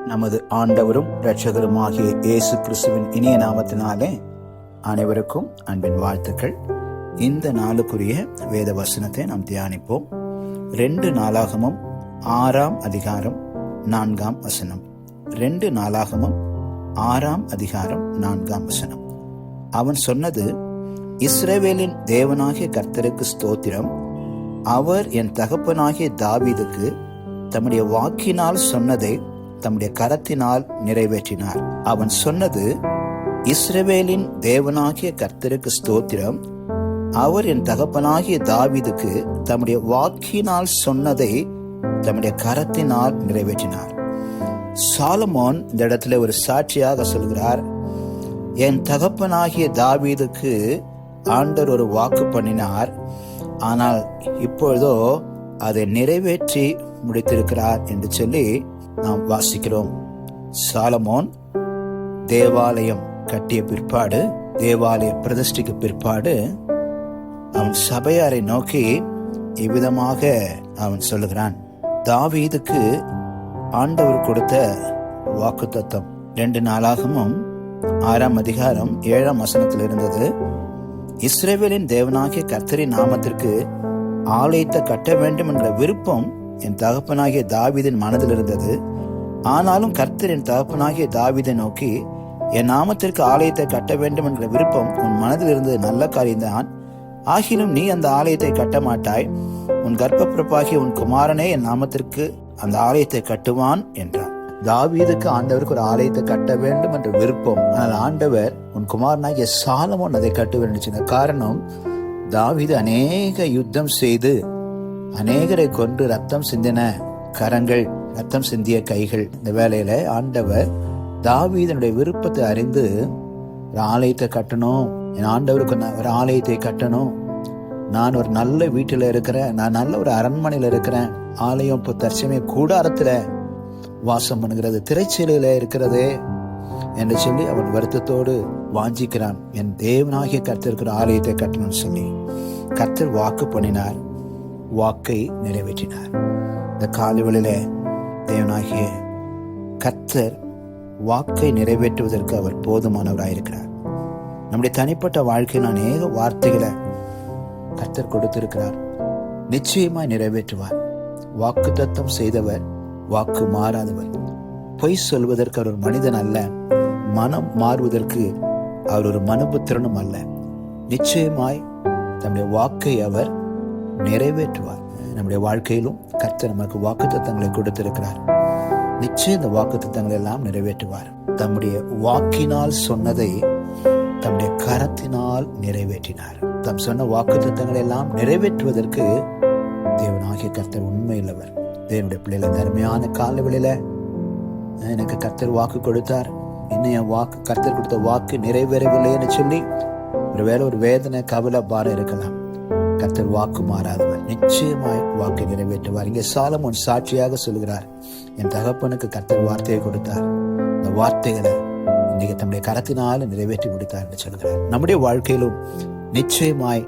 நமது ஆண்டவரும் இரட்சகருமாகிய இயேசு கிறிஸ்துவின் இனிய நாமத்தினாலே அனைவருக்கும் அன்பின் வாழ்த்துக்கள். இந்த நாளுக்குரிய வேத வசனத்தை நாம் தியானிப்போம். 2 நாளாகமம் 6ஆம் அதிகாரம் 4ஆம் வசனம். 2 நாளாகமம் 6ஆம் அதிகாரம் 4ஆம் வசனம். அவன் சொன்னது, இஸ்ரவேலின் தேவனாகிய கர்த்தருக்கு ஸ்தோத்திரம். அவர் என் தகப்பனாகிய தாவீதுக்கு தம்முடைய வாக்கினால் சொன்னதை தம்முடைய கரத்தினால் நிறைவேற்றினார். அவன் சொன்னது, இஸ்ரவேலின் தேவனாகிய கர்த்தருக்கு ஸ்தோத்திரம். அவர் என் தகப்பனாகிய தாவீதுக்கு தம்முடைய வாக்கினால் சொன்னதை தம்முடைய கரத்தினால் நிறைவேற்றினார். சாலமோன் இந்த இடத்துல ஒரு சாட்சியாக சொல்கிறார், என் தகப்பனாகிய தாவீதுக்கு ஆண்டவர் ஒரு வாக்கு பண்ணினார், ஆனால் இப்பொழுதோ அதை நிறைவேற்றி முடித்திருக்கிறார் என்று சொல்லி நாம் வாசிக்கிறோம். சாலமோன் தேவாலயம் கட்டிய பிற்பாடு, தேவாலய பிரதிஷ்டைக்கு பிற்பாடு அவன் சபையாரை நோக்கி இவ்விதமாக அவன் சொல்லுகிறான். தாவீதுக்கு ஆண்டவர் கொடுத்த வாக்குத்தத்தம் 2 நாளாகமும் 6ஆம் அதிகாரம் 7ஆம் வசனத்தில் இருந்தது. இஸ்ரவேலின் தேவனாகிய கர்த்தரின் நாமத்திற்கு ஆலயத்தை கட்ட வேண்டும் என்ற விருப்பம் என் தகப்பனாகிய தாவீதின் மனதில் இருந்தது. ஆனாலும் கர்த்தர் என் தகப்பனாகிய தாவீதை நோக்கி, என் நாமத்திற்கு ஆலயத்தை கட்ட வேண்டும் என்ற விருப்பம் உன் மனதில் இருந்தது நல்ல காரியம்தான். ஆகிலும் நீ அந்த ஆலயத்தை கட்ட மாட்டாய். உன் கர்ப்பப்பிறப்பாகிய உன் குமாரனே என் நாமத்திற்கு அந்த ஆலயத்தை கட்டுவான் என்றார். தாவீதுக்கு ஆண்டவருக்கு ஒரு ஆலயத்தை கட்ட வேண்டும் என்ற விருப்பம், ஆனால் ஆண்டவர் உன் குமாரனாகிய சாலமோன் அதை கட்டுவேன் என்று சொன்ன காரணம், தாவீது அநேக யுத்தம் செய்து அநேகரை கொன்று ரத்தம் சிந்தின கரங்கள், ரத்தம் சிந்திய கைகள். இந்த வேளையில ஆண்டவர் தாவீதனுடைய விருப்பத்தை அறிந்து ஒரு ஆலயத்தை கட்டணும், என் ஆண்டவருக்கு ஒரு ஆலயத்தை கட்டணும், நான் ஒரு நல்ல வீட்டில் இருக்கிறேன், நான் நல்ல ஒரு அரண்மனையில் இருக்கிறேன், ஆலயம் இப்போ தற்சமய கூடாரத்துல வாசம் பண்ணுகிறது, திரைச்சீலையில இருக்கிறதே என்று சொல்லி அவன் வருத்தத்தோடு வாஞ்சிக்கிறான். என் தேவனாகிய கர்த்தருக்கு ஒரு ஆலயத்தை கட்டணும்னு சொல்லி கர்த்தர் வாக்கு பண்ணினார், வாக்கை நிறைவேற்றினார். இந்த காலைவெளியில தேவனாகிய கர்த்தர் வாக்கை நிறைவேற்றுவதற்கு அவர் போதுமானவராயிருக்கிறார். நம்முடைய தனிப்பட்ட வாழ்க்கையில் அநேக வார்த்தைகளை கர்த்தர் கொடுத்திருக்கிறார், நிச்சயமாய் நிறைவேற்றுவார். வாக்கு தத்தம் செய்தவர், வாக்கு மாறாதவர். பொய் சொல்வதற்கு அவர் ஒரு மனிதன் அல்ல, மனம் மாறுவதற்கு அவர் ஒரு மனுபுத்திரனும் அல்ல. நிச்சயமாய் தம்முடைய வாக்கை அவர் நிறைவேற்றுவார். நம்முடைய வாழ்க்கையிலும் கர்த்தர் நமக்கு வாக்கு தத்தங்களை கொடுத்திருக்கிறார். நிச்சயம் இந்த வாக்கு தத்தங்களை எல்லாம் நிறைவேற்றுவார். தம்முடைய வாக்கினால் சொன்னதை தம்முடைய கரத்தினால் நிறைவேற்றினார். தம் சொன்ன வாக்கு தத்தங்களை எல்லாம் நிறைவேற்றுவதற்கு தேவனாகிய கர்த்தர் உண்மையுள்ளவர். தேவனுடைய பிள்ளைகள் அருமையான காலவெளியில எனக்கு கர்த்தர் வாக்கு கொடுத்தார், இன்னும் என் வாக்கு, கர்த்தர் கொடுத்த வாக்கு நிறைவேறவில்லைன்னு சொல்லி ஒருவேளை ஒரு வேதனை, கவலை, பாரம் இருக்கலாம். கர்த்தர் வாக்கு மாறாதவர், நிச்சயமாய் வாக்கு நிறைவேற்றுவார். இங்கே சாலமோன் சாட்சியாக சொல்கிறார், என் தகப்பனுக்கு கர்த்தர் வார்த்தையை கொடுத்தார், இந்த வார்த்தைகளை இன்னைக்கு தம்முடைய கரத்தினால நிறைவேற்றி முடித்தார் என்று சொல்கிறார். நம்முடைய வாழ்க்கையிலும் நிச்சயமாய்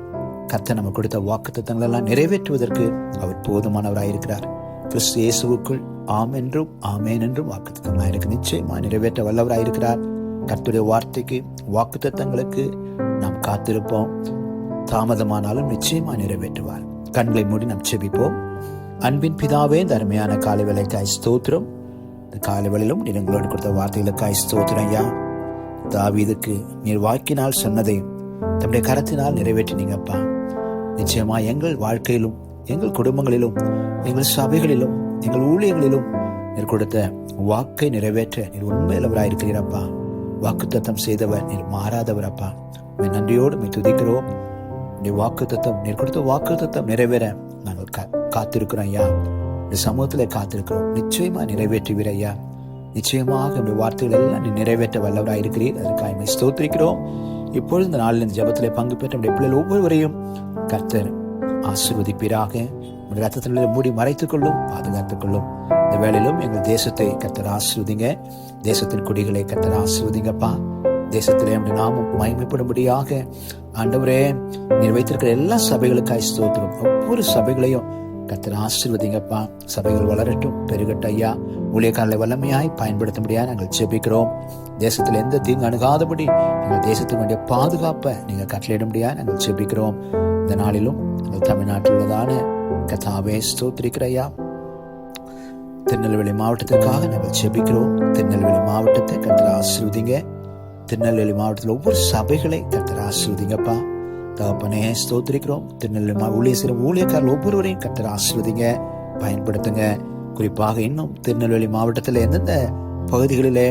கர்த்தர் நமக்கு கொடுத்த வாக்கு தத்தங்கள் எல்லாம் நிறைவேற்றுவதற்கு அவர் போதுமானவராயிருக்கிறார். கிறிஸ்து இயேசுவுக்குள் ஆம் என்றும் ஆமேன் என்றும் வாக்கு தத்தங்களாயிருக்கு, நிச்சயமாய் நிறைவேற்ற வல்லவராயிருக்கிறார். கர்த்தருடைய வார்த்தைக்கு, வாக்கு தத்தங்களுக்கு நாம் காத்திருப்போம். தாமதமானாலும் நிச்சயமா நிறைவேற்றுவார். கண்களை மூடி நாம் செபிப்போம். அன்பின் பிதாவே, இந்த அருமையான காலை வேளைக்காய் ஸ்தோத்திரம். இந்த காலை வேளையிலும் நீர் எங்களோடு கொடுத்த வார்த்தைகளுக்காய் ஸ்தோத்திரம் ஐயா. தாவீதுக்கு நீர் வாக்கினால் சொன்னதை தம்முடைய கரத்தினால் நிறைவேற்றினீங்கப்பா. நிச்சயமா எங்கள் வாழ்க்கையிலும், எங்கள் குடும்பங்களிலும், எங்கள் சபைகளிலும், எங்கள் ஊழியங்களிலும் நீர் கொடுத்த வாக்கை நிறைவேற்ற நீர் உண்மையிலவராயிருக்கிறீரப்பா. வாக்கு தத்தம் செய்தவர், நீர் மாறாதவர் அப்பா. நன்றியோடு துதிக்கிறோம். வாக்கு தத்தம், நீர் கொடுத்த வாக்கு தத்தம் நிறைவேற நாங்கள் காத்திருக்கிறோம் ஐயா. இந்த சமூகத்துல காத்திருக்கிறோம். நிச்சயமா நிறைவேற்றுவீர் ஐயா. நிச்சயமாக இந்த வார்த்தைகள் எல்லாம் நீ நிறைவேற்ற வல்லவராக இருக்கிறீர். அதற்காக ஸ்தோத்திரிக்கிறோம். இப்பொழுது இந்த நாளில் இந்த ஜெபத்திலே பங்கு பெற்ற நம்முடைய பிள்ளைகள் ஒவ்வொருவரையும் கர்த்தர் ஆசீர்வதிப்பீராக. ரத்தத்தினுடைய மூடி மறைத்துக் கொள்ளும், பாதுகாத்துக் கொள்ளும். இந்த வேளையிலும் எங்கள் தேசத்தை கர்த்தர் ஆசீர்வதிங்க. தேசத்தின் குடிகளை கர்த்தர் ஆசீர்வதிங்கப்பா. தேசத்திலே நாமும் மகிமைப்படும்படியாக ஆண்டவரே நீர் வைத்திருக்கிற எல்லா சபைகளுக்காய் ஸ்தோத்திரம். ஒவ்வொரு சபைகளையும் கர்த்தர் ஆசீர்வதிங்கப்பா. சபைகள் வளரட்டும், பெருகட்டும் ஐயா. ஊழியக்காரர்களை வல்லமையாய் பயன்படுத்த முடியாது நாங்கள் ஜெபிக்கிறோம். தேசத்தில் எந்த தீங்கு அணுகாதபடி எங்கள் தேசத்துக்கு வேண்டிய பாதுகாப்பை நீங்கள் கட்டளையிட முடியாது நாங்கள் ஜெபிக்கிறோம். இந்த நாளிலும் எங்கள் தமிழ்நாட்டில் உள்ளதான கர்த்தாவே ஸ்தோத்திரிக்கிறையா. திருநெல்வேலி மாவட்டத்திற்காக நாங்கள் ஜெபிக்கிறோம். திருநெல்வேலி மாவட்டத்தை கர்த்தர் ஆசீர்வதிங்க. திருநெல்வேலி மாவட்டத்தில் ஒவ்வொரு சபைகளை கர்த்தர் ஆசீர்வதிங்கப்பா. தகப்பனே ஸ்தோத்திரிக்கிறோம். திருநெல்வேலி ஊழியக்காரர்கள் ஒவ்வொருவரையும் கர்த்தர் ஆசீர்வதிங்க, பயன்படுத்துங்க. குறிப்பாக இன்னும் திருநெல்வேலி மாவட்டத்தில் எந்தெந்த பகுதிகளிலே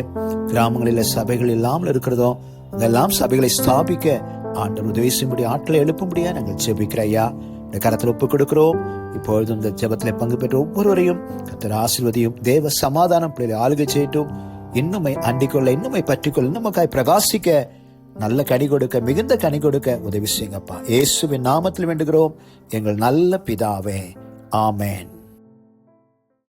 கிராமங்களில சபைகள் இல்லாமல் இருக்கிறதோ அங்கெல்லாம் சபைகளை ஸ்தாபிக்க ஆண்டவர் உதவி செய்யும்படி ஆட்களை எழுப்பும்படியா நாங்கள் ஜெபிக்கிற ஐயா இந்த கரத்தில் ஒப்புக் கொடுக்கிறோம். இப்பொழுது இந்த ஜெபத்தில் பங்கு பெற்ற ஒவ்வொருவரையும் கர்த்தர் ஆசீர்வதியும். தேவ சமாதானம் பிள்ளைகளை ஆளுகை செய்யட்டும். இன்னுமை அண்டிக்கொள்ள, இன்னுமை பற்றிக்கொள்ள, இன்னுமக்காய் பிரகாசிக்க, நல்ல கனி கொடுக்க, மிகுந்த கனி கொடுக்க உதவி செய்யுங்கப்பா. இயேசுவின் நாமத்தில் வேண்டுகிறோம் எங்கள் நல்ல பிதாவே, ஆமென்.